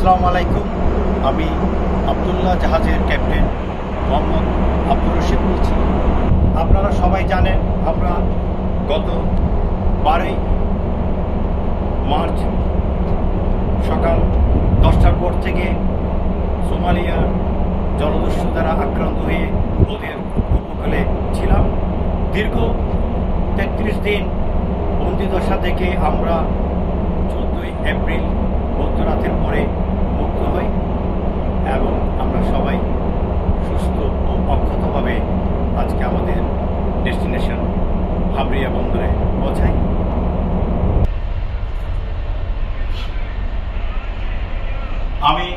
আসসালামু আলাইকুম। আমি আবদুল্লাহ জাহাজের ক্যাপ্টেন মোহাম্মদ আব্দুর রশিদ বলছি। আপনারা সবাই জানেন আমরা গত 12ই মার্চ সকাল 10টার পর থেকে সোমালিয়ার জলদস্যু দ্বারা আক্রান্ত হয়ে ওদের উপকূলে ছিলাম। দীর্ঘ 33 দিন বন্দিদশা থেকে আমরা 14ই এপ্রিল মধ্যরাতের পরে মুক্ত হই এবং আমরা সবাই সুস্থ ও অক্ষতভাবে আজকে আমাদের ডেস্টিনেশন হাবরিয়া বন্দরে পৌঁছাই। আমি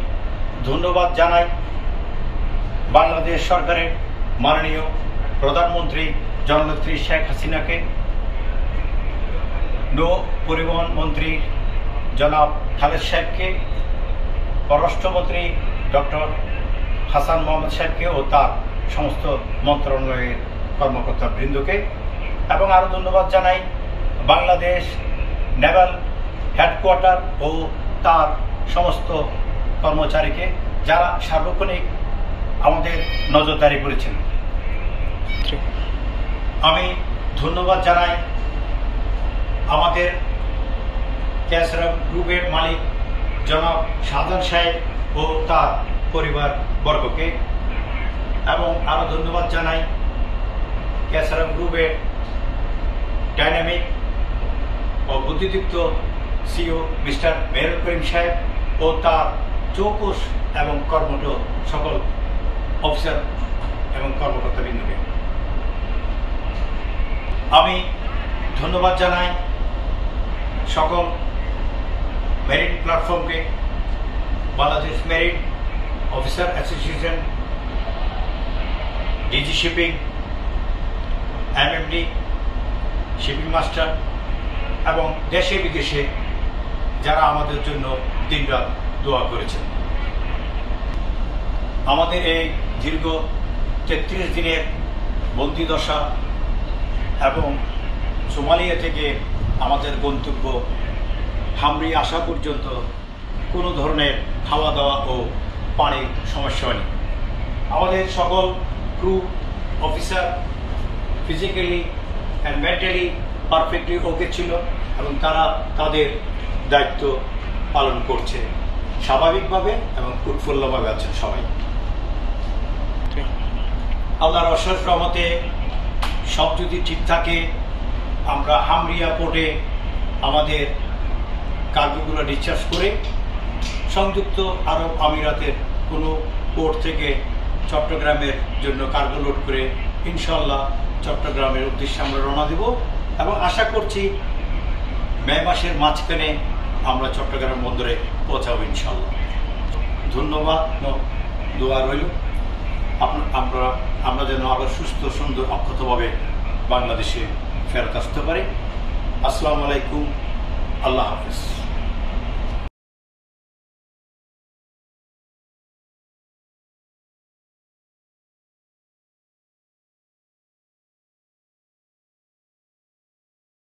ধন্যবাদ জানাই বাংলাদেশ সরকারের মাননীয় প্রধানমন্ত্রী জননেত্রী শেখ হাসিনাকে, নৌ পরিবহন মন্ত্রী জনাব খালেদ সাহেবকে, পররাষ্ট্রমন্ত্রী ডক্টর হাসান মোহাম্মদ সাহেবকে ও তার সমস্ত মন্ত্রণালয়ের কর্মকর্তাবৃন্দকে, এবং আরও ধন্যবাদ জানাই বাংলাদেশ নেভাল হেডকোয়ার্টার ও তার সমস্ত কর্মচারীকে, যারা সার্বক্ষণিক আমাদের নজরদারি করেছেন। আমি ধন্যবাদ জানাই আমাদের ক্যাসরাম গ্রুপের মালিক জনাব শাহজাহান সাহেব ও তার পরিবার বর্গকে, এবং আরও ধন্যবাদ জানাই ক্যাসরাম গ্রুপের ডাইনামিক ও বুদ্ধিদীপ্ত সিও মিস্টার মেহরুল করিম সাহেব ও তার চৌকস এবং কর্মঠ সকল অফিসার এবং কর্মকর্তাবৃন্দকে। আমি ধন্যবাদ জানাই সকল মেরিন প্ল্যাটফর্মকে, Bangladesh marine officer association, DG shipping, MMD, shipping master এবং দেশে বিদেশে যারা আমাদের জন্য দিনরাত দোয়া করেছেন। আমাদের এই দীর্ঘ 33 দিনের বন্দিদশা এবং সোমালিয়া থেকে আমাদের গন্তব্য হামরি আসা পর্যন্ত কোনো ধরনের খাওয়া দাওয়া ও পানির সমস্যা হয়নি। আমাদের সকল crew officer physically and mentally perfectly okay ছিল এবং তারা তাদের দায়িত্ব পালন করছে স্বাভাবিকভাবে এবং উৎফুল্লভাবে আছেন সবাই। আল্লাহর অশেষ রহমতে সব যদি ঠিক থাকে, আমরা হামরিয়া পোর্টে আমাদের কার্গোগুলো ডিসচার্জ করে সংযুক্ত আরব আমিরাতের কোনো পোর্ট থেকে চট্টগ্রামের জন্য কার্গো লোড করে ইনশাল্লাহ চট্টগ্রামের উদ্দেশ্যে আমরা রওনা দেব এবং আশা করছি মে মাসের মাঝখানে আমরা চট্টগ্রাম বন্দরে পৌঁছাবো ইনশাল্লাহ। ধন্যবাদ, দোয়া রইল আমরা যেন আবার সুস্থ সুন্দর অক্ষতভাবে বাংলাদেশে ফেরত আসতে পারি। আসসালামু আলাইকুম, আল্লাহ হাফেজ।